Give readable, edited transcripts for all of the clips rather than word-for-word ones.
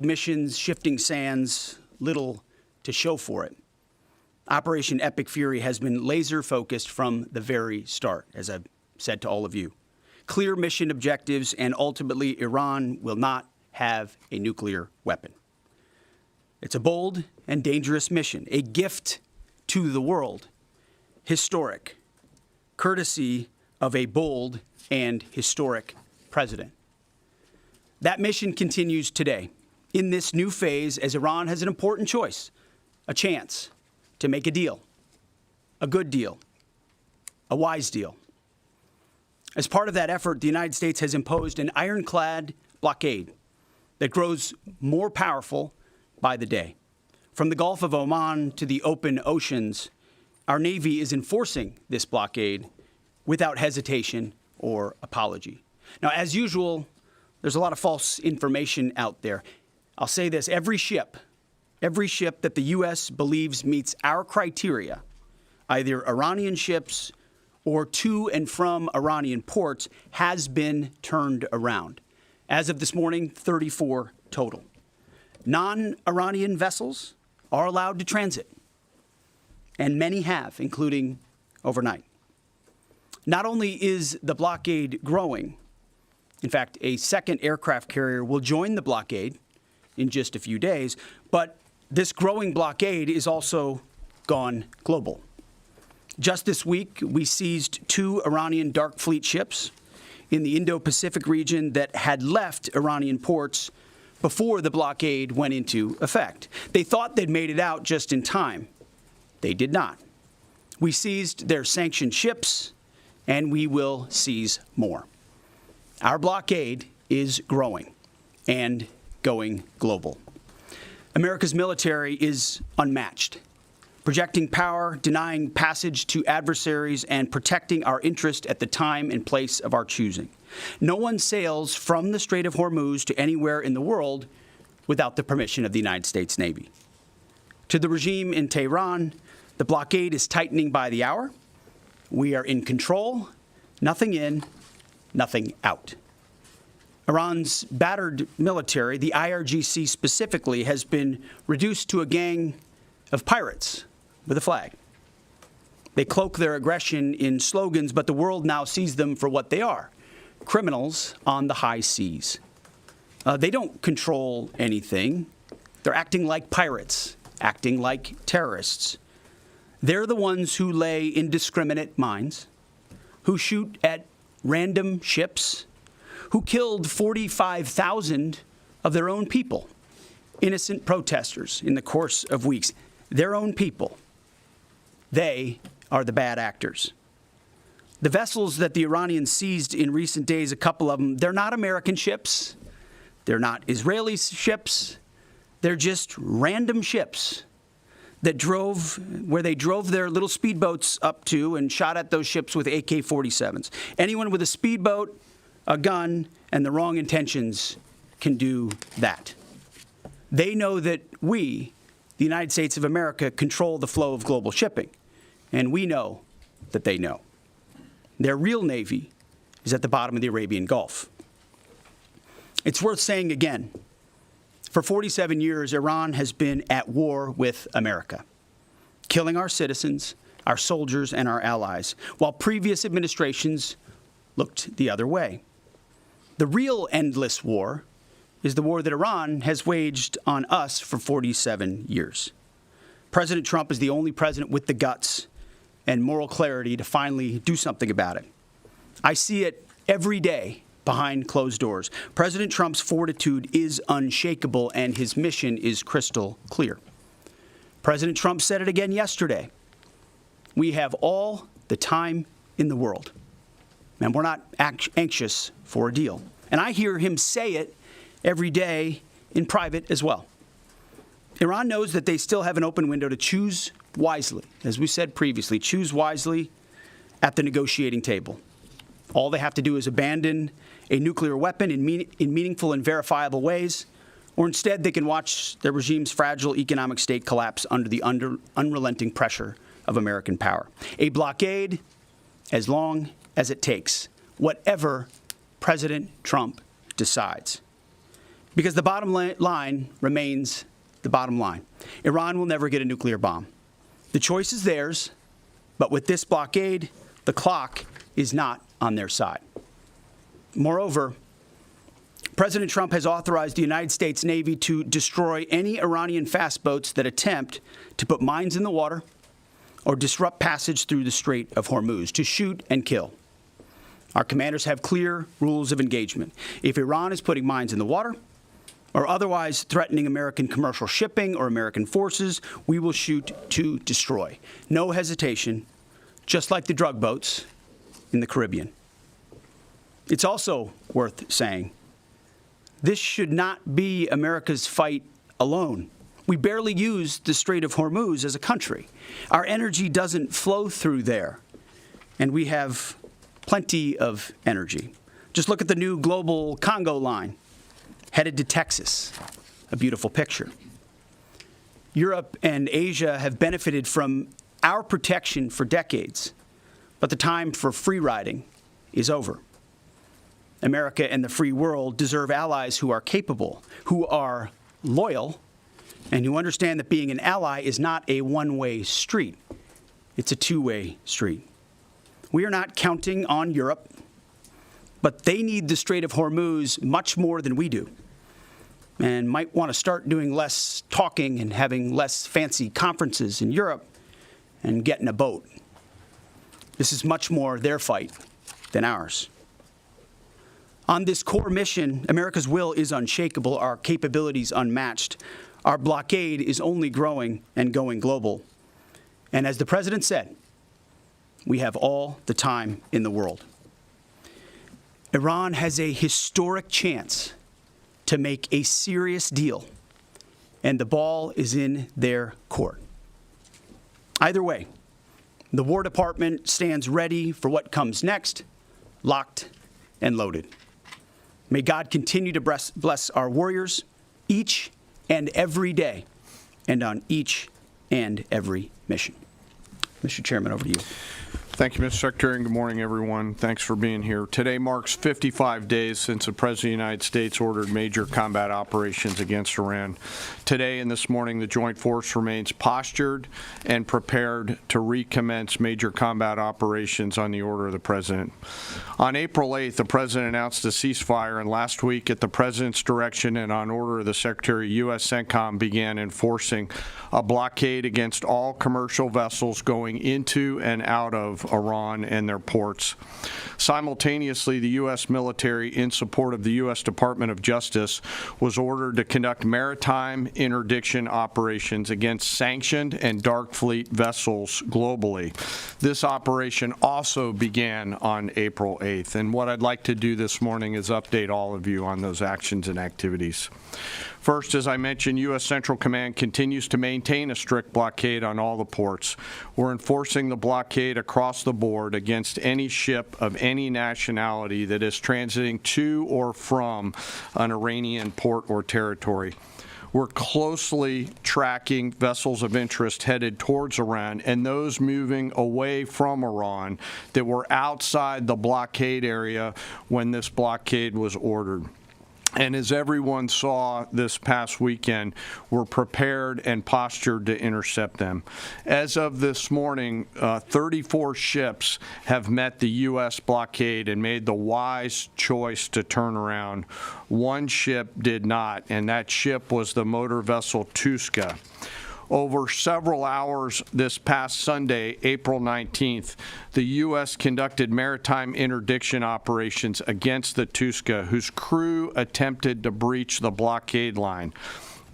missions, shifting sands, little to show for it. Operation Epic Fury has been laser-focused from the very start, as I've said to all of you. Clear mission objectives, and ultimately Iran will not have a nuclear weapon. It's a bold and dangerous mission, a gift to the world, historic, courtesy of a bold and historic president. That mission continues today in this new phase as Iran has an important choice, a chance to make a deal, a good deal, a wise deal. As part of that effort, the United States has imposed an ironclad blockade that grows more powerful by the day. From the Gulf of Oman to the open oceans, our Navy is enforcing this blockade without hesitation or apology. Now, as usual, there's a lot of false information out there. I'll say this, every ship that the U.S. believes meets our criteria, either Iranian ships or to and from Iranian ports, has been turned around. As of this morning, 34 total. Non-Iranian vessels are allowed to transit, and many have, including overnight. Not only is the blockade growing, in fact, a second aircraft carrier will join the blockade in just a few days, but this growing blockade is also gone global. Just this week, we seized 2 Iranian dark fleet ships in the Indo-Pacific region that had left Iranian ports before the blockade went into effect. They thought they'd made it out just in time. They did not. We seized their sanctioned ships, and we will seize more. Our blockade is growing and going global. America's military is unmatched, projecting power, denying passage to adversaries, and protecting our interest at the time and place of our choosing. No one sails from the Strait of Hormuz to anywhere in the world without the permission of the United States Navy. To the regime in Tehran, the blockade is tightening by the hour. We are in control, nothing in, nothing out. Iran's battered military, the IRGC specifically, has been reduced to a gang of pirates with a flag. They cloak their aggression in slogans, but the world now sees them for what they are, criminals on the high seas. They don't control anything. They're acting like pirates, acting like terrorists. They're the ones who lay indiscriminate mines, who shoot at random ships, who killed 45,000 of their own people, innocent protesters in the course of weeks. Their own people. They are the bad actors. The vessels that the Iranians seized in recent days, a couple of them, they're not American ships. They're not Israeli ships. They're just random ships that where they drove their little speedboats up to and shot at those ships with AK-47s. Anyone with a speedboat, a gun, and the wrong intentions can do that. They know that we, the United States of America, control the flow of global shipping, and we know that they know. Their real navy is at the bottom of the Arabian Gulf. It's worth saying again, for 47 years, Iran has been at war with America, killing our citizens, our soldiers, and our allies, while previous administrations looked the other way. The real endless war is the war that Iran has waged on us for 47 years. President Trump is the only president with the guts and moral clarity to finally do something about it. I see it every day behind closed doors. President Trump's fortitude is unshakable, and his mission is crystal clear. President Trump said it again yesterday. We have all the time in the world, and we're not anxious for a deal. And I hear him say it every day in private as well. Iran knows that they still have an open window to choose wisely. As we said previously, choose wisely at the negotiating table. All they have to do is abandon a nuclear weapon in meaningful and verifiable ways, or instead they can watch their regime's fragile economic state collapse under the unrelenting pressure of American power. A blockade as long as it takes, whatever President Trump decides. Because the bottom line remains the bottom line. Iran will never get a nuclear bomb. The choice is theirs, but with this blockade, the clock is not on their side. Moreover, President Trump has authorized the United States Navy to destroy any Iranian fast boats that attempt to put mines in the water or disrupt passage through the Strait of Hormuz, to shoot and kill. Our commanders have clear rules of engagement. If Iran is putting mines in the water or otherwise threatening American commercial shipping or American forces, we will shoot to destroy. No hesitation, just like the drug boats in the Caribbean. It's also worth saying, this should not be America's fight alone. We barely use the Strait of Hormuz as a country. Our energy doesn't flow through there, and we have plenty of energy. Just look at the new global Congo line, headed to Texas. A beautiful picture. Europe and Asia have benefited from our protection for decades, but the time for free riding is over. America and the free world deserve allies who are capable, who are loyal, and who understand that being an ally is not a one-way street. It's a two-way street. We are not counting on Europe, but they need the Strait of Hormuz much more than we do, and might want to start doing less talking and having less fancy conferences in Europe and getting a boat. This is much more their fight than ours. On this core mission, America's will is unshakable, our capabilities unmatched. Our blockade is only growing and going global. And as the President said, we have all the time in the world. Iran has a historic chance to make a serious deal, and the ball is in their court. Either way, the War Department stands ready for what comes next, locked and loaded. May God continue to bless our warriors each and every day and on each and every mission. Mr. Chairman, over to you. Thank you, Mr. Secretary, and good morning, everyone. Thanks for being here. Today marks 55 days since the President of the United States ordered major combat operations against Iran. Today and this morning, the Joint Force remains postured and prepared to recommence major combat operations on the order of the President. On April 8th, the President announced a ceasefire, and last week, at the President's direction and on order of the Secretary, U.S. CENTCOM began enforcing a blockade against all commercial vessels going into and out of Iran and their ports. Simultaneously, the U.S. military, in support of the U.S. Department of Justice, was ordered to conduct maritime interdiction operations against sanctioned and dark fleet vessels globally. This operation also began on April 8th, and what I'd like to do this morning is update all of you on those actions and activities. First, as I mentioned, U.S. Central Command continues to maintain a strict blockade on all the ports. We're enforcing the blockade across the board against any ship of any nationality that is transiting to or from an Iranian port or territory. We're closely tracking vessels of interest headed towards Iran and those moving away from Iran that were outside the blockade area when this blockade was ordered. And as everyone saw this past weekend, we're prepared and postured to intercept them. As of this morning, 34 ships have met the U.S. blockade and made the wise choice to turn around. One ship did not, and that ship was the motor vessel Tuska. Over several hours this past Sunday, April 19th, the U.S. conducted maritime interdiction operations against the Tuska, whose crew attempted to breach the blockade line.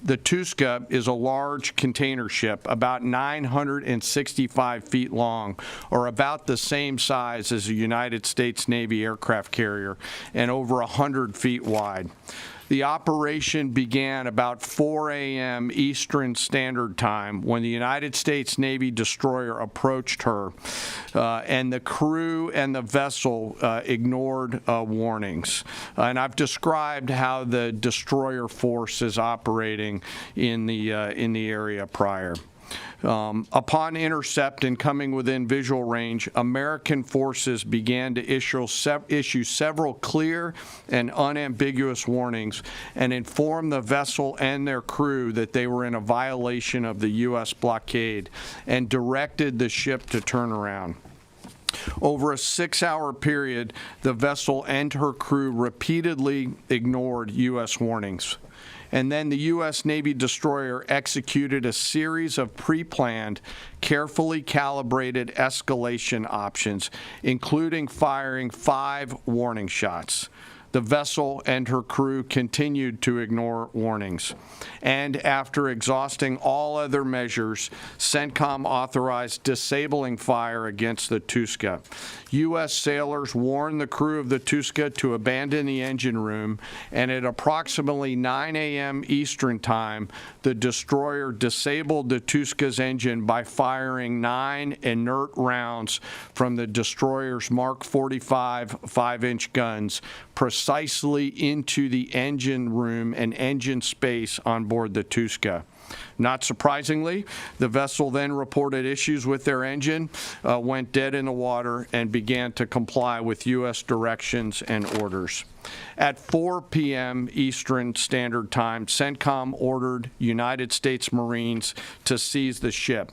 The Tuska is a large container ship, about 965 feet long, or about the same size as a United States Navy aircraft carrier, and over 100 feet wide. The operation began about 4 a.m. Eastern Standard Time when the United States Navy destroyer approached her, and the crew and the vessel ignored warnings. And I've described how the destroyer force is operating in the area prior. Upon intercept and coming within visual range, American forces began to issue several clear and unambiguous warnings and inform the vessel and their crew that they were in a violation of the U.S. blockade and directed the ship to turn around. Over a 6-hour period, the vessel and her crew repeatedly ignored U.S. warnings. And then the U.S. Navy destroyer executed a series of pre-planned, carefully calibrated escalation options, including firing 5 warning shots. The vessel and her crew continued to ignore warnings. And after exhausting all other measures, CENTCOM authorized disabling fire against the Tuska. U.S. sailors warned the crew of the Tuska to abandon the engine room, and at approximately 9 a.m. Eastern Time, the destroyer disabled the Tuska's engine by firing 9 inert rounds from the destroyer's Mark 45 5-inch guns precisely into the engine room and engine space on board the Tuska. Not surprisingly, the vessel then reported issues with their engine, went dead in the water, and began to comply with U.S. directions and orders. At 4 p.m. Eastern Standard Time, CENTCOM ordered United States Marines to seize the ship.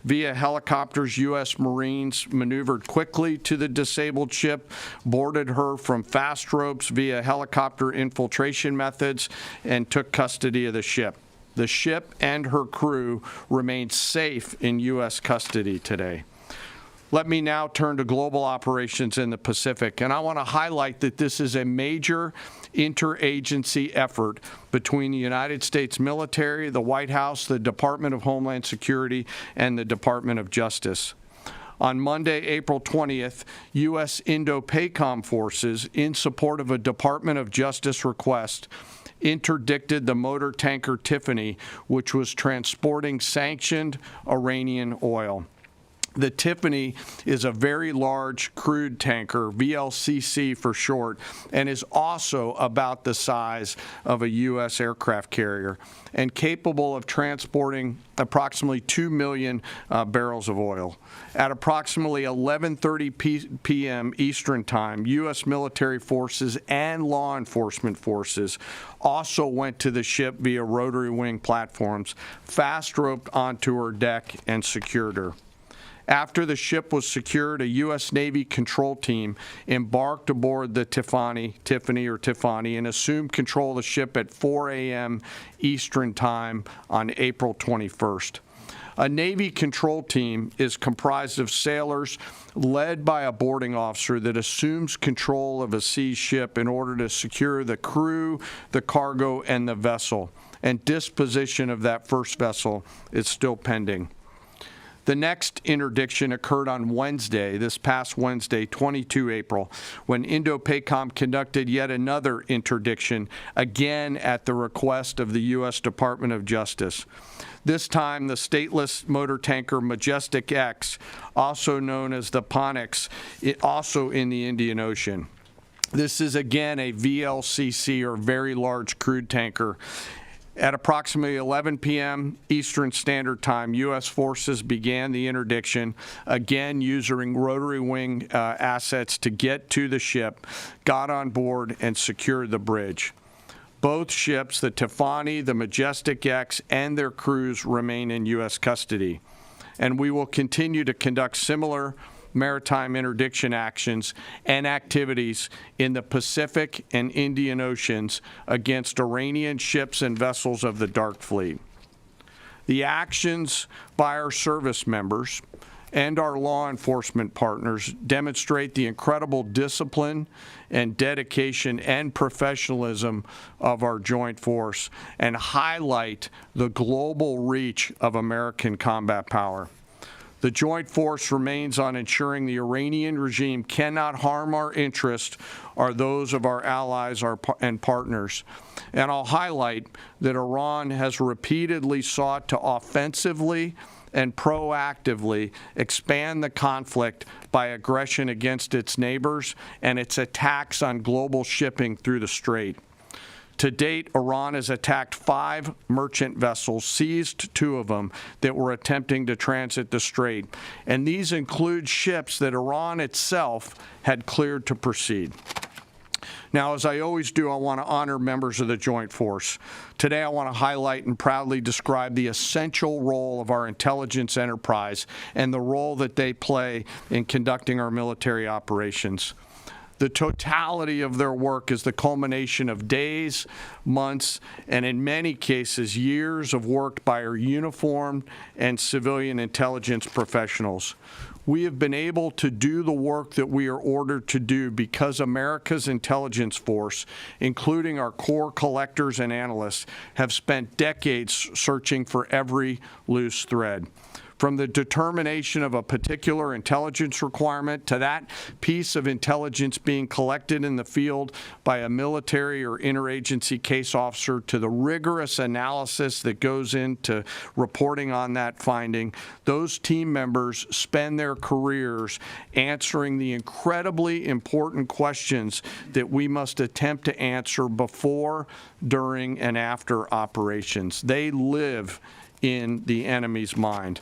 Via helicopters, U.S. Marines maneuvered quickly to the disabled ship, boarded her from fast ropes via helicopter infiltration methods, and took custody of the ship. The ship and her crew remain safe in U.S. custody today. Let me now turn to global operations in the Pacific, and I want to highlight that this is a major interagency effort between the United States military, the White House, the Department of Homeland Security, and the Department of Justice. On Monday, April 20th, U.S. Indo-PACOM forces, in support of a Department of Justice request, interdicted the motor tanker Tiffany, which was transporting sanctioned Iranian oil. The Tiffany is a very large crude tanker, VLCC for short, and is also about the size of a U.S. aircraft carrier and capable of transporting approximately 2 million barrels of oil. At approximately 11:30 p.m. Eastern Time, U.S. military forces and law enforcement forces also went to the ship via rotary wing platforms, fast-roped onto her deck, and secured her. After the ship was secured, a U.S. Navy control team embarked aboard the Tiffany, and assumed control of the ship at 4 a.m. Eastern Time on April 21st. A Navy control team is comprised of sailors led by a boarding officer that assumes control of a seized ship in order to secure the crew, the cargo, and the vessel. And disposition of that first vessel is still pending. The next interdiction occurred on Wednesday, this past Wednesday, 22 April, when Indo-PACOM conducted yet another interdiction, again at the request of the U.S. Department of Justice. This time, the stateless motor tanker Majestic X, also known as the Ponix, also in the Indian Ocean. This is again a VLCC, or very large crude tanker. At approximately 11 p.m. Eastern Standard Time, U.S. forces began the interdiction, again using rotary wing assets to get to the ship, got on board, and secured the bridge. Both ships, the Tiffany, the Majestic X, and their crews remain in U.S. custody. And we will continue to conduct similar maritime interdiction actions and activities in the Pacific and Indian Oceans against Iranian ships and vessels of the Dark Fleet. The actions by our service members and our law enforcement partners demonstrate the incredible discipline and dedication and professionalism of our joint force and highlight the global reach of American combat power. The joint force remains on ensuring the Iranian regime cannot harm our interests or those of our allies and partners. And I'll highlight that Iran has repeatedly sought to offensively and proactively expand the conflict by aggression against its neighbors and its attacks on global shipping through the Strait. To date, Iran has attacked 5 merchant vessels, seized 2 of them that were attempting to transit the strait, and these include ships that Iran itself had cleared to proceed. Now, as I always do, I want to honor members of the Joint Force. Today, I want to highlight and proudly describe the essential role of our intelligence enterprise and the role that they play in conducting our military operations. The totality of their work is the culmination of days, months, and in many cases, years of work by our uniformed and civilian intelligence professionals. We have been able to do the work that we are ordered to do because America's intelligence force, including our core collectors and analysts, have spent decades searching for every loose thread. From the determination of a particular intelligence requirement to that piece of intelligence being collected in the field by a military or interagency case officer to the rigorous analysis that goes into reporting on that finding, those team members spend their careers answering the incredibly important questions that we must attempt to answer before, during, and after operations. They live in the enemy's mind.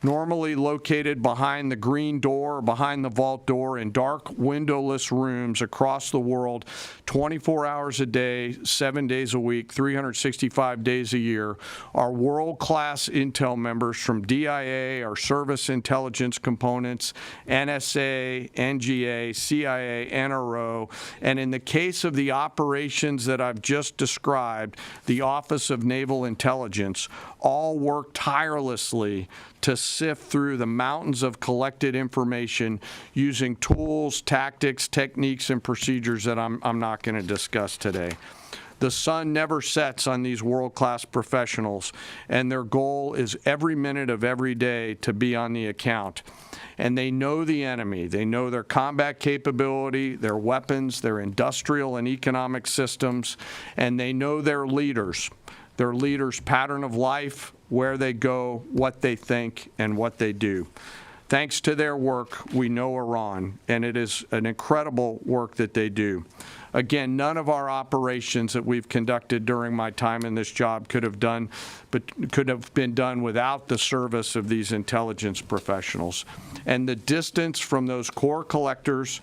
Normally located behind the green door, behind the vault door, in dark, windowless rooms across the world, 24 hours a day, 7 days a week, 365 days a year, are world-class intel members from DIA, our service intelligence components, NSA, NGA, CIA, NRO, and in the case of the operations that I've just described, the Office of Naval Intelligence, all work tirelessly to sift through the mountains of collected information using tools, tactics, techniques, and procedures that I'm not going to discuss today. The sun never sets on these world-class professionals, and their goal is every minute of every day to be on the account. And they know the enemy. They know their combat capability, their weapons, their industrial and economic systems, and they know their leaders' pattern of life, where they go, what they think, and what they do. Thanks to their work, we know Iran, and it is an incredible work that they do. Again, none of our operations that we've conducted during my time in this job could have been done without the service of these intelligence professionals. And the distance from those core collectors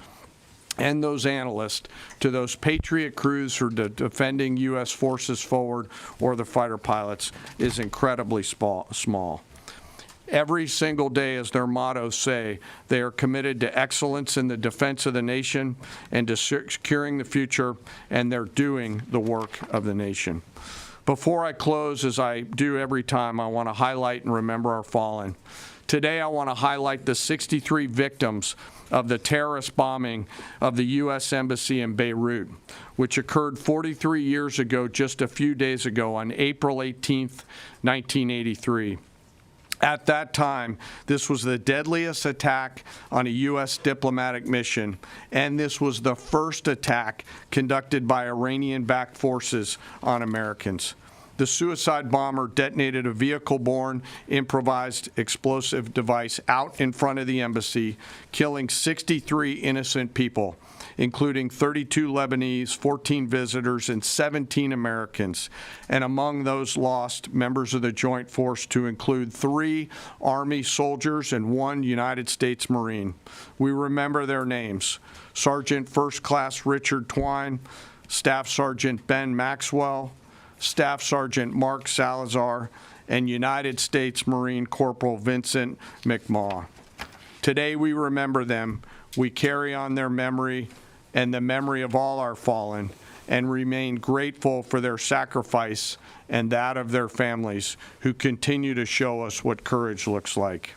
and those analysts to those Patriot crews who are defending U.S. forces forward or the fighter pilots is incredibly small. Every single day, as their mottos say, they are committed to excellence in the defense of the nation and to securing the future, and they're doing the work of the nation. Before I close, as I do every time, I want to highlight and remember our fallen. Today, I want to highlight the 63 victims of the terrorist bombing of the U.S. Embassy in Beirut, which occurred 43 years ago, just a few days ago, on April 18th, 1983. At that time, this was the deadliest attack on a U.S. diplomatic mission, and this was the first attack conducted by Iranian-backed forces on Americans. The suicide bomber detonated a vehicle-borne improvised explosive device out in front of the embassy, killing 63 innocent people, including 32 Lebanese, 14 visitors, and 17 Americans. And among those lost, members of the Joint Force to include 3 Army soldiers and 1 United States Marine. We remember their names: Sergeant First Class Richard Twine, Staff Sergeant Ben Maxwell, Staff Sergeant Mark Salazar, and United States Marine Corporal Vincent McMaw. Today we remember them. We carry on their memory and the memory of all our fallen, and remain grateful for their sacrifice and that of their families, who continue to show us what courage looks like.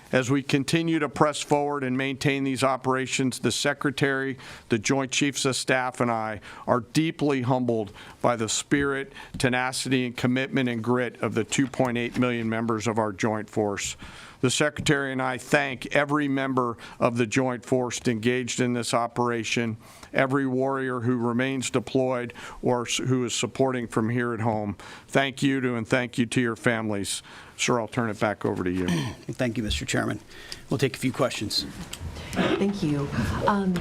As we continue to press forward and maintain these operations, the Secretary, the Joint Chiefs of Staff, and I are deeply humbled by the spirit, tenacity, and commitment and grit of the 2.8 million members of our Joint Force. The Secretary and I thank every member of the Joint Force engaged in this operation, every warrior who remains deployed or who is supporting from here at home. Thank you to and thank you to your families. Sir, I'll turn it back over to you. Thank you, Mr. Chairman. We'll take a few questions. Thank you.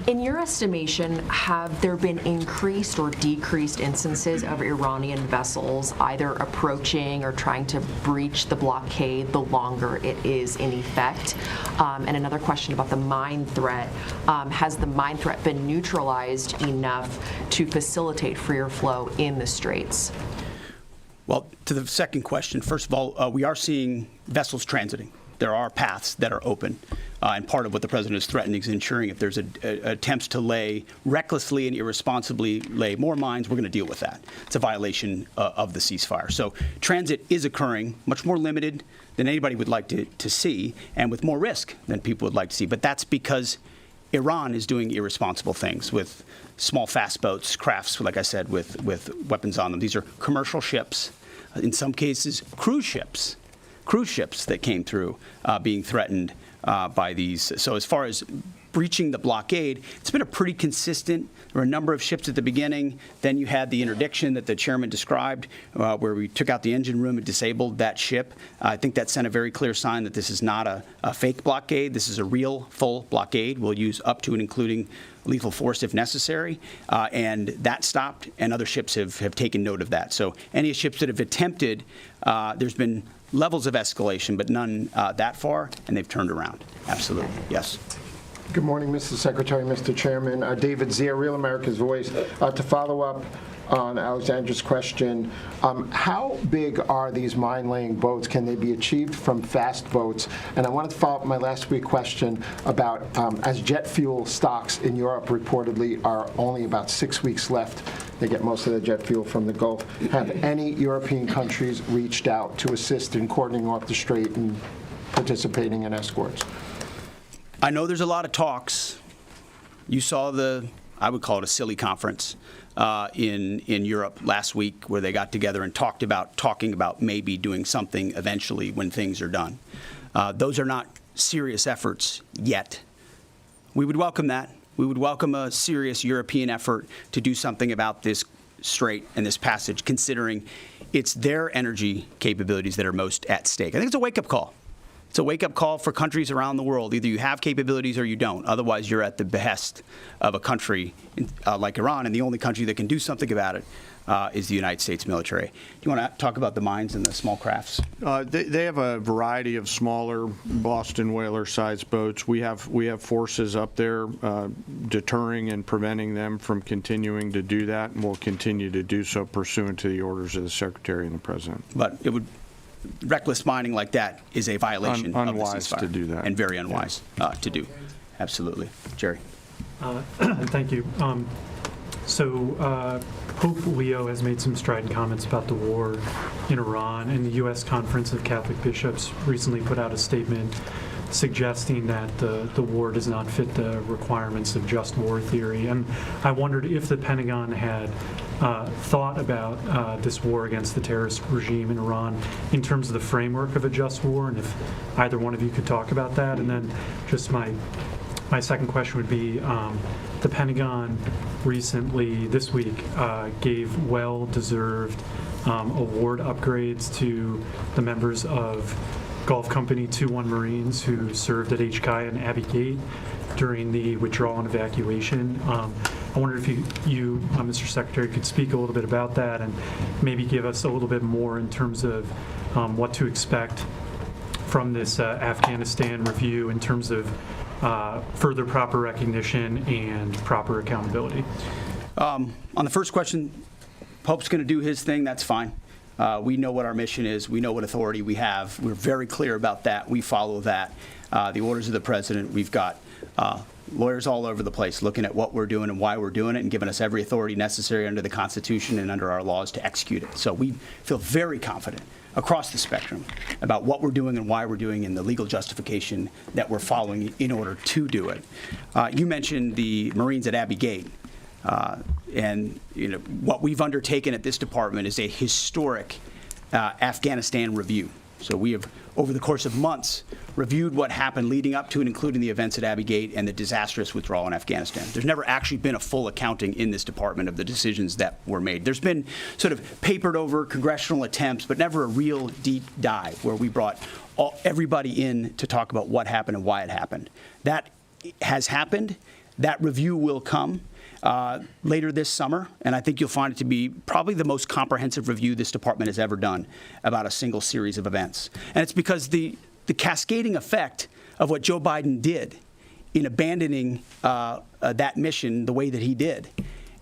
In your estimation, have there been increased or decreased instances of Iranian vessels either approaching or trying to breach the blockade the longer it is in effect? And another question about the mine threat. Has the mine threat been neutralized enough to facilitate freer flow in the straits? Well, to the second question, first of all, we are seeing vessels transiting. There are paths that are open, and part of what the president is threatening is ensuring if there's attempts to recklessly and irresponsibly lay more mines, we're going to deal with that. It's a violation of the ceasefire. So transit is occurring, much more limited than anybody would like to see, and with more risk than people would like to see. But that's because Iran is doing irresponsible things with small fast boats, crafts, like I said, with weapons on them. These are commercial ships, in some cases cruise ships that came through being threatened by these. So as far as breaching the blockade, it's been a pretty consistent. There were a number of ships at the beginning. Then you had the interdiction that the chairman described, where we took out the engine room and disabled that ship. I think that sent a very clear sign that this is not a fake blockade. This is a real, full blockade. We'll use up to and including lethal force if necessary. And that stopped, and other ships have taken note of that. So any ships that have attempted, there's been levels of escalation, but none that far, and they've turned around. Absolutely. Yes. Good morning, Mr. Secretary, Mr. Chairman. David Zier, Real America's Voice. To follow up on Alexandra's question, how big are these mine-laying boats? Can they be achieved from fast boats? And I wanted to follow up my last week question about as jet fuel stocks in Europe reportedly are only about 6 weeks left. They get most of their jet fuel from the Gulf. Have any European countries reached out to assist in cordoning off the strait and participating in escorts? I know there's a lot of talks. You saw I would call it a silly conference in Europe last week where they got together and talking about maybe doing something eventually when things are done. Those are not serious efforts yet. We would welcome that. We would welcome a serious European effort to do something about this strait and this passage, considering it's their energy capabilities that are most at stake. I think it's a wake-up call. It's a wake-up call for countries around the world. Either you have capabilities or you don't. Otherwise, you're at the behest of a country like Iran, and the only country that can do something about it is the United States military. Do you want to talk about the mines and the small crafts? They have a variety of smaller Boston whaler-sized boats. We have forces up there deterring and preventing them from continuing to do that, and we'll continue to do so pursuant to the orders of the Secretary and the President. But reckless mining like that is a violation of the unwise ceasefire. To do that. And very unwise to do. Absolutely. Jerry. Thank you. So Pope Leo has made some strident comments about the war in Iran, and the U.S. Conference of Catholic Bishops recently put out a statement suggesting that the war does not fit the requirements of just war theory. And I wondered if the Pentagon had thought about this war against the terrorist regime in Iran in terms of the framework of a just war, and if either one of you could talk about that. And then just my second question would be, the Pentagon recently, this week, gave well-deserved award upgrades to the members of Gulf Company 2-1 Marines who served at HKI and Abbey Gate during the withdrawal and evacuation. I wondered if you, Mr. Secretary, could speak a little bit about that and maybe give us a little bit more in terms of what to expect from this Afghanistan review in terms of further proper recognition and proper accountability. On the first question, Pope's going to do his thing. That's fine. We know what our mission is. We know what authority we have. We're very clear about that. We follow that. The orders of the president. We've got lawyers all over the place looking at what we're doing and why we're doing it and giving us every authority necessary under the Constitution and under our laws to execute it. So we feel very confident across the spectrum about what we're doing and why we're doing and the legal justification that we're following in order to do it. You mentioned the Marines at Abbey Gate. And what we've undertaken at this department is a historic Afghanistan review. So we have over the course of months, reviewed what happened leading up to and including the events at Abbey Gate and the disastrous withdrawal in Afghanistan. There's never actually been a full accounting in this department of the decisions that were made. There's been sort of papered over congressional attempts, but never a real deep dive where we brought everybody in to talk about what happened and why it happened. That has happened. That review will come later this summer, and I think you'll find it to be probably the most comprehensive review this department has ever done about a single series of events. And it's because the cascading effect of what Joe Biden did in abandoning that mission the way that he did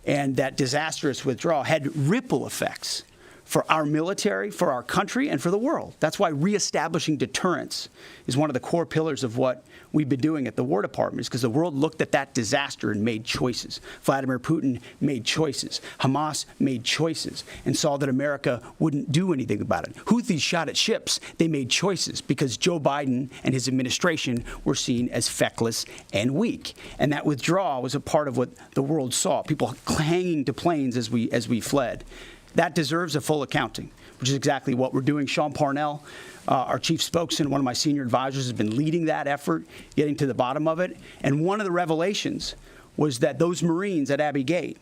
and that disastrous withdrawal had ripple effects for our military, for our country, and for the world. That's why reestablishing deterrence is one of the core pillars of what we've been doing at the War Department, is because the world looked at that disaster and made choices. Vladimir Putin made choices. Hamas made choices and saw that America wouldn't do anything about it. Houthis shot at ships. They made choices because Joe Biden and his administration were seen as feckless and weak. And that withdrawal was a part of what the world saw, people hanging to planes as we fled. That deserves a full accounting, which is exactly what we're doing. Sean Parnell, our chief spokesman, one of my senior advisors, has been leading that effort, getting to the bottom of it. And one of the revelations was that those Marines at Abbey Gate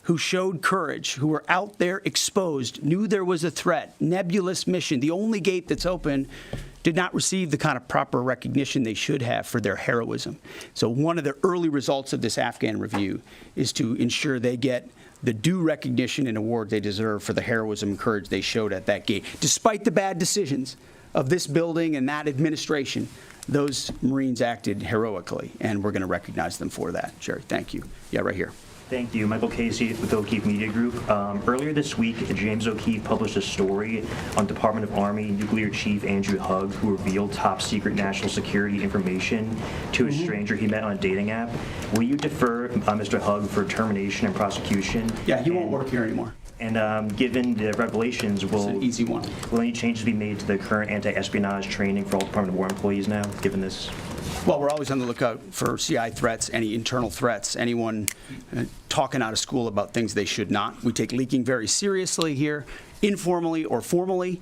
who showed courage, who were out there exposed, knew there was a threat, nebulous mission, the only gate that's open, did not receive the kind of proper recognition they should have for their heroism. So one of the early results of this Afghan review is to ensure they get the due recognition and award they deserve for the heroism and courage they showed at that gate. Despite the bad decisions of this building and that administration, those Marines acted heroically, and we're going to recognize them for that. Jerry, thank you. Yeah, right here. Thank you. Michael Casey with O'Keefe Media Group. Earlier this week, James O'Keefe published a story on Department of Army Nuclear Chief Andrew Hugg, who revealed top secret national security information to a stranger he met on a dating app. Will you defer Mr. Hugg for termination and prosecution? Yeah, he won't work here anymore. And given the revelations, It's an easy one. will any changes be made to the current anti-espionage training for all Department of War employees now, given this? Well, we're always on the lookout for CI threats, any internal threats, anyone talking out of school about things they should not. We take leaking very seriously here, informally or formally,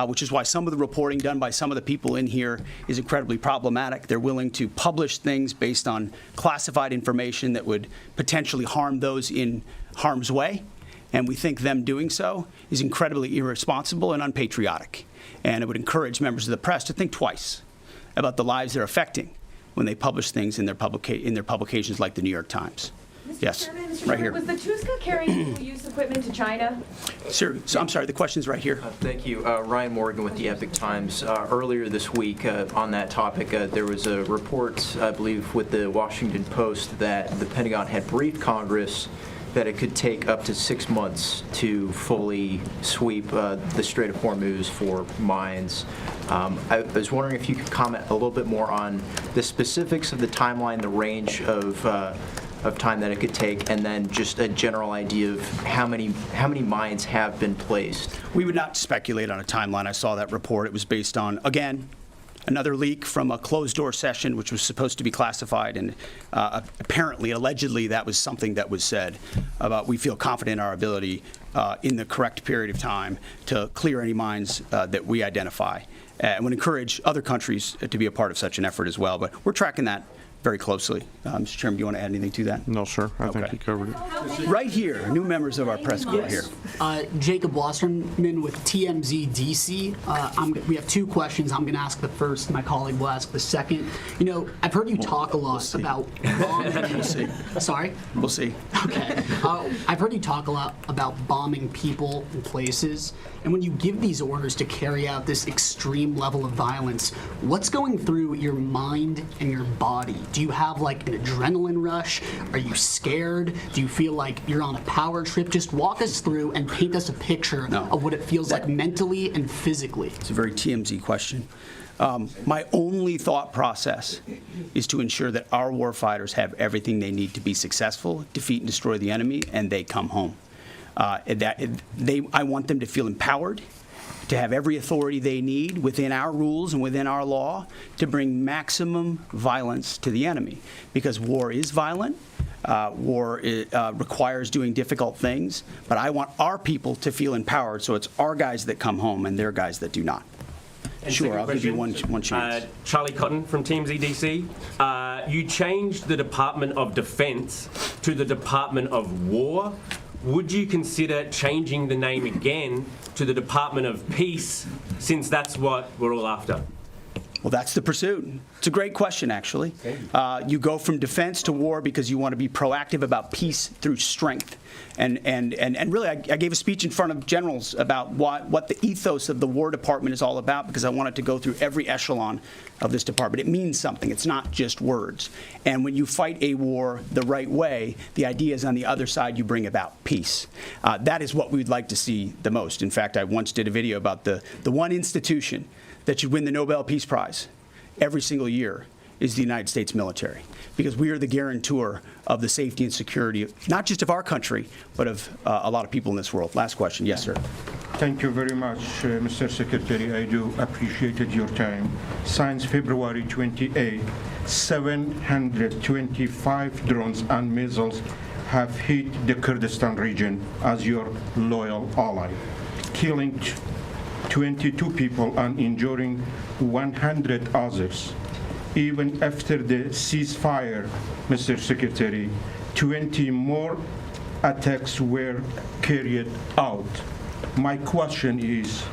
which is why some of the reporting done by some of the people in here is incredibly problematic. They're willing to publish things based on classified information that would potentially harm those in harm's way. And we think them doing so is incredibly irresponsible and unpatriotic. And it would encourage members of the press to think twice about the lives they're affecting when they publish things in their publications like the New York Times. Mr. Yes, Chairman, right here. Was the Tuska carrying dual-use equipment to China? Sir, so I'm sorry, the question's right here. Thank you. Ryan Morgan with the Epic Times. Earlier this week, on that topic, there was a report, I believe, with the Washington Post that the Pentagon had briefed Congress that it could take up to 6 months to fully sweep the Strait of Hormuz for mines. I was wondering if you could comment a little bit more on the specifics of the timeline, the range of time that it could take, and then just a general idea of how many mines have been placed. We would not speculate on a timeline. I saw that report. It was based on, again, another leak from a closed-door session, which was supposed to be classified, and apparently, allegedly, that was something that was said about we feel confident in our ability in the correct period of time to clear any mines that we identify, and would encourage other countries to be a part of such an effort as well. But we're tracking that very closely. Mr. Chairman, do you want to add anything to that? No, sir. I think Okay. you covered it. Right here, new members of our press corps here. Jacob Wasserman with TMZ DC. We have two questions. I'm going to ask the first. My colleague will ask the second. You know, I've heard you talk a lot about bombing. We'll see. Sorry? We'll see. Okay. I've heard you talk a lot about bombing people and places. And when you give these orders to carry out this extreme level of violence, what's going through your mind and your body? Do you have like an adrenaline rush? Are you scared? Do you feel like you're on a power trip? Just walk us through and paint us a picture of what it feels like mentally and physically. It's a very TMZ question. My only thought process is to ensure that our warfighters have everything they need to be successful, defeat and destroy the enemy, and they come home. I want them to feel empowered, to have every authority they need within our rules and within our law to bring maximum violence to the enemy. Because war is violent, war requires doing difficult things, but I want our people to feel empowered, so it's our guys that come home and their guys that do not. And Sure, second I'll give you question, one chance. Charlie Cotton from Teams EDC. You changed the Department of Defense to the Department of War. Would you consider changing the name again to the Department of Peace, since that's what we're all after? Well, that's the pursuit. It's a great question, actually. You go from defense to war because you want to be proactive about peace through strength. And really, I gave a speech in front of generals about what the ethos of the War Department is all about, because I wanted to go through every echelon of this department. It means something. It's not just words. And when you fight a war the right way, the idea is on the other side you bring about peace. That is what we'd like to see the most. In fact, I once did a video about the one institution that should win the Nobel Peace Prize every single year is the United States military, because we are the guarantor of the safety and security, not just of our country, but of a lot of people in this world. Last question. Yes, sir. Thank you very much, Mr. Secretary. I do appreciate your time. Since February 28, 725 drones and missiles have hit the Kurdistan region as your loyal ally, killing 22 people and injuring 100 others. Even after the ceasefire, Mr. Secretary, 20 more attacks were carried out. My question is,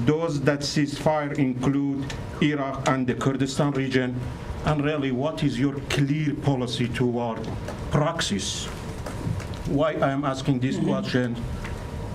does that ceasefire include Iraq and the Kurdistan region? And really, what is your clear policy toward proxies? Why I am asking this question?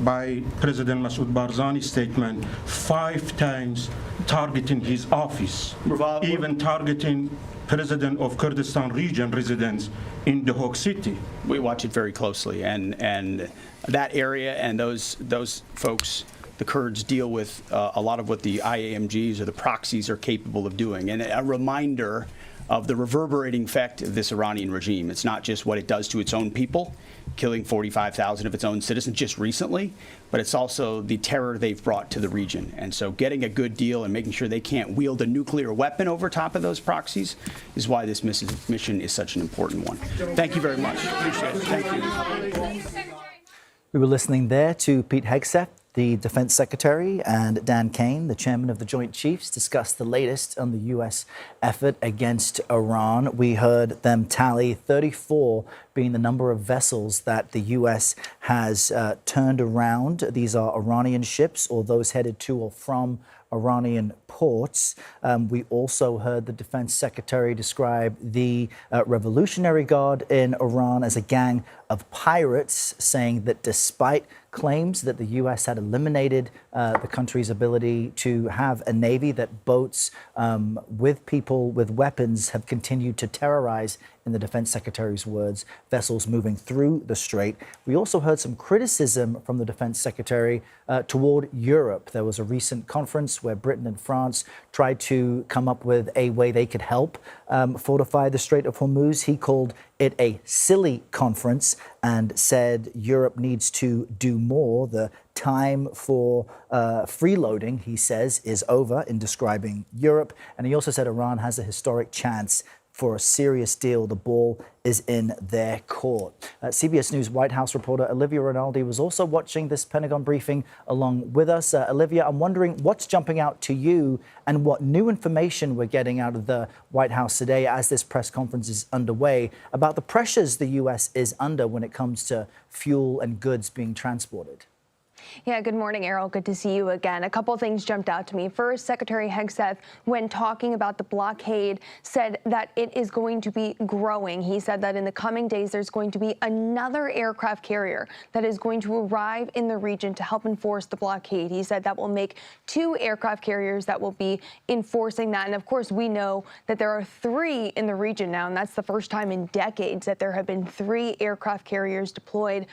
By President Masoud Barzani's statement, 5 times targeting his office, even targeting President of Kurdistan region residents in the Hague City. We watch it very closely, and that area and those folks, the Kurds, deal with a lot of what the IAMGs or the proxies are capable of doing. And a reminder of the reverberating effect of this Iranian regime. It's not just what it does to its own people, killing 45,000 of its own citizens just recently, but it's also the terror they've brought to the region. And so getting a good deal and making sure they can't wield a nuclear weapon over top of those proxies is why this mission is such an important one. Thank you very much. Appreciate it. Thank you. We were listening there to Pete Hegseth, the Defense Secretary, and Dan Caine, the Chairman of the Joint Chiefs, discuss the latest on the U.S. effort against Iran. We heard them tally 34 being the number of vessels that the U.S. has turned around. These are Iranian ships or those headed to or from Iranian ports. We also heard the Defense Secretary describe the Revolutionary Guard in Iran as a gang of pirates, saying that despite claims that the U.S. had eliminated the country's ability to have a navy, that boats with people with weapons have continued to terrorize, in the Defense Secretary's words, vessels moving through the strait. We also heard some criticism from the Defense Secretary toward Europe. There was a recent conference where Britain and France tried to come up with a way they could help fortify the Strait of Hormuz. He called it a silly conference and said Europe needs to do more. The time for freeloading, he says, is over in describing Europe. And he also said Iran has a historic chance for a serious deal. The ball is in their court. CBS News White House reporter Olivia Rinaldi was also watching this Pentagon briefing along with us. Olivia, I'm wondering what's jumping out to you and what new information we're getting out of the White House today as this press conference is underway about the pressures the U.S. is under when it comes to fuel and goods being transported. Yeah, good morning, Errol. Good to see you again. A couple of things jumped out to me. First, Secretary Hegseth, when talking about the blockade, said that it is going to be growing. He said that in the coming days, there's going to be another aircraft carrier that is going to arrive in the region to help enforce the blockade. He said that will make 2 aircraft carriers that will be enforcing that. And of course, we know that there are 3 in the region now, and that's the first time in decades that there have been 3 aircraft carriers deployed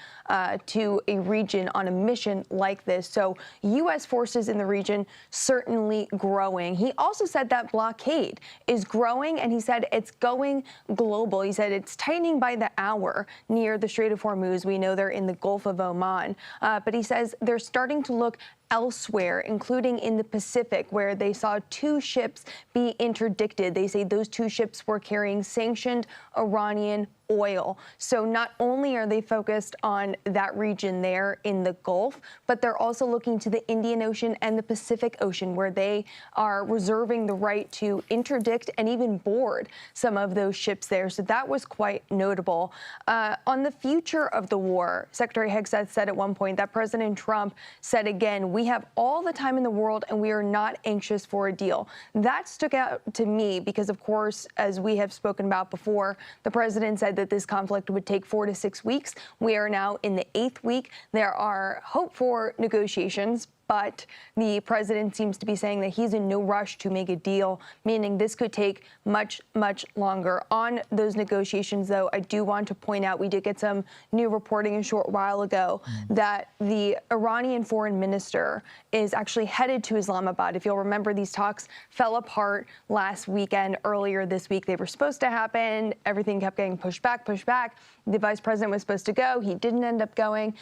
to a region on a mission like this. So U.S. forces in the region certainly growing. He also said that blockade is growing, and he said it's going global. He said it's tightening by the hour near the Strait of Hormuz. We know they're in the Gulf of Oman. But he says they're starting to look elsewhere, including in the Pacific, where they saw 2 ships be interdicted. They say those 2 ships were carrying sanctioned Iranian oil. So not only are they focused on that region there in the Gulf, but they're also looking to the Indian Ocean and the Pacific Ocean, where they are reserving the right to interdict and even board some of those ships there. So that was quite notable. On the future of the war, Secretary Hegseth said at one point that President Trump said again, we have all the time in the world and we are not anxious for a deal. That stuck out to me because, of course, as we have spoken about before, the president said that this conflict would take 4 to 6 weeks. We are now in the 8th week. There are hope for negotiations, but the president seems to be saying that he's in no rush to make a deal, meaning this could take much, much longer. On those negotiations, though, I do want to point out we did get some new reporting a short while ago that the Iranian foreign minister is actually headed to Islamabad. If you'll remember, these talks fell apart last weekend. Earlier this week, they were supposed to happen. Everything kept getting pushed back, pushed back. The vice president was supposed to go. He didn't end up going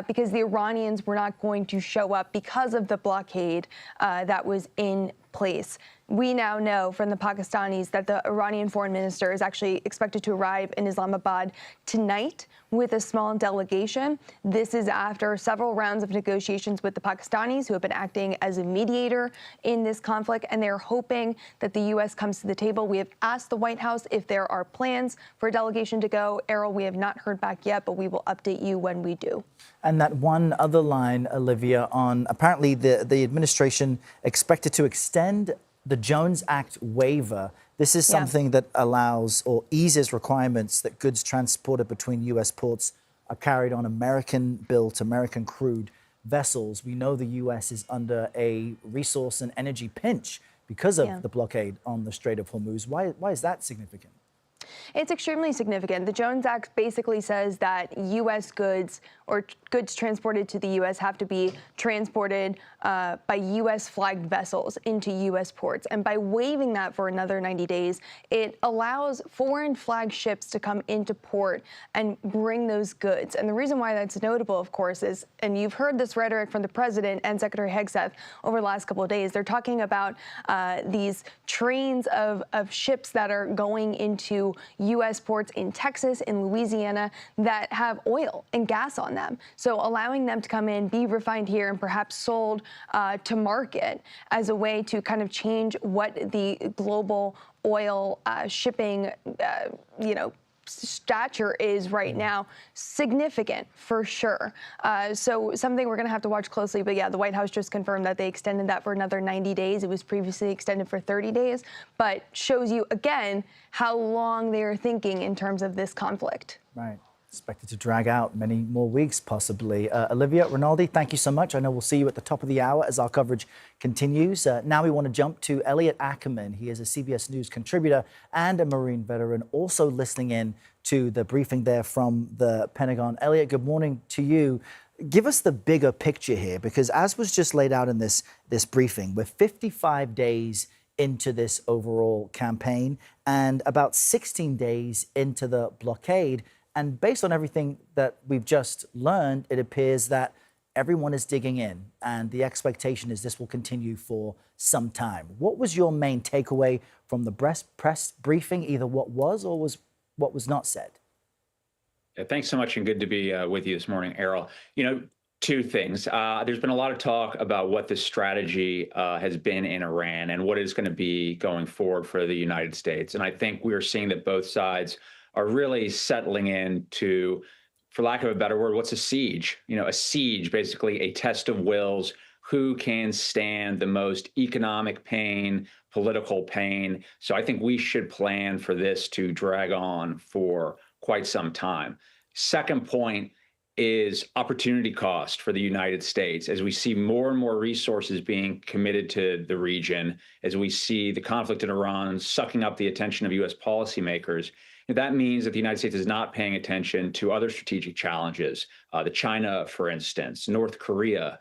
because the Iranians were not going to show up because of the blockade that was in place. We now know from the Pakistanis that the Iranian foreign minister is actually expected to arrive in Islamabad tonight with a small delegation. This is after several rounds of negotiations with the Pakistanis, who have been acting as a mediator in this conflict, and they're hoping that the U.S. comes to the table. We have asked the White House if there are plans for a delegation to go. Errol, we have not heard back yet, but we will update you when we do. And that one other line, Olivia, on apparently the administration expected to extend the Jones Act waiver. This is something that allows or eases requirements that goods transported between U.S. ports are carried on American-built, American-crewed vessels. We know the U.S. is under a resource and energy pinch because of the blockade on the Strait of Hormuz. Why is that significant? It's extremely significant. The Jones Act basically says that U.S. goods or goods transported to the U.S. have to be transported by U.S. flagged vessels into U.S. ports. And by waiving that for another 90 days, it allows foreign flagged ships to come into port and bring those goods. And the reason why that's notable, of course, is, and you've heard this rhetoric from the president and Secretary Hegseth over the last couple of days, they're talking about these trains of ships that are going into U.S. ports in Texas, in Louisiana, that have oil and gas on them. So allowing them to come in, be refined here, and perhaps sold to market as a way to kind of change what the global oil shipping, stature is right now, significant for sure. So something we're going to have to watch closely. But yeah, the White House just confirmed that they extended that for another 90 days. It was previously extended for 30 days, but shows you again how long they are thinking in terms of this conflict. Right. Expected to drag out many more weeks, possibly. Olivia, Rinaldi, thank you so much. I know we'll see you at the top of the hour as our coverage continues. Now we want to jump to Elliot Ackerman. He is a CBS News contributor and a Marine veteran, also listening in to the briefing there from the Pentagon. Elliot, good morning to you. Give us the bigger picture here, because as was just laid out in this briefing, we're 55 days into this overall campaign and about 16 days into the blockade. And based on everything that we've just learned, it appears that everyone is digging in, and the expectation is this will continue for some time. What was your main takeaway from the press briefing, either what was or what was not said? Yeah, thanks so much, and good to be with you this morning, Errol. Two things. There's been a lot of talk about what the strategy has been in Iran and what it's going to be going forward for the United States. And I think we are seeing that both sides are really settling into, for lack of a better word, what's a siege? A siege, basically a test of wills. Who can stand the most economic pain, political pain? So I think we should plan for this to drag on for quite some time. Second point is opportunity cost for the United States. As we see more and more resources being committed to the region, as we see the conflict in Iran sucking up the attention of U.S. policymakers, that means that the United States is not paying attention to other strategic challenges, the China, for instance, North Korea,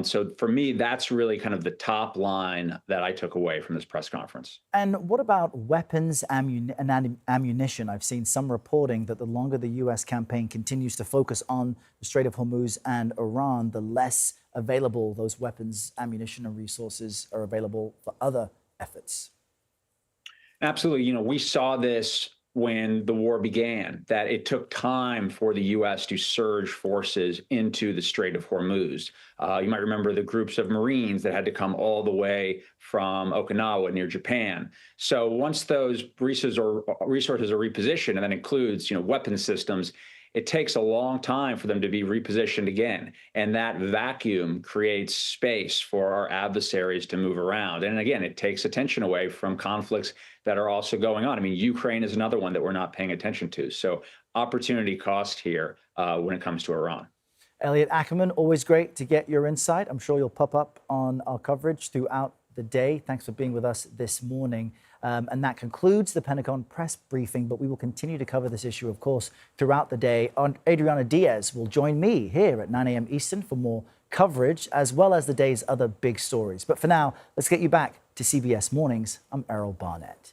So for me, that's really kind of the top line that I took away from this press conference. And what about weapons and ammunition? I've seen some reporting that the longer the U.S. campaign continues to focus on the Strait of Hormuz and Iran, the less available those weapons, ammunition, and resources are available for other efforts. Absolutely. We saw this when the war began, that it took time for the U.S. to surge forces into the Strait of Hormuz. You might remember the groups of Marines that had to come all the way from Okinawa near Japan. So once those resources are repositioned, and that includes, weapon systems, it takes a long time for them to be repositioned again. And that vacuum creates space for our adversaries to move around. And again, it takes attention away from conflicts that are also going on. I mean, Ukraine is another one that we're not paying attention to. So opportunity cost here when it comes to Iran. Elliot Ackerman, always great to get your insight. I'm sure you'll pop up on our coverage throughout the day. Thanks for being with us this morning. And that concludes the Pentagon press briefing, but we will continue to cover this issue, of course, throughout the day. Adriana Diaz will join me here at 9 a.m. Eastern for more coverage, as well as the day's other big stories. But for now, let's get you back to CBS Mornings. I'm Errol Barnett.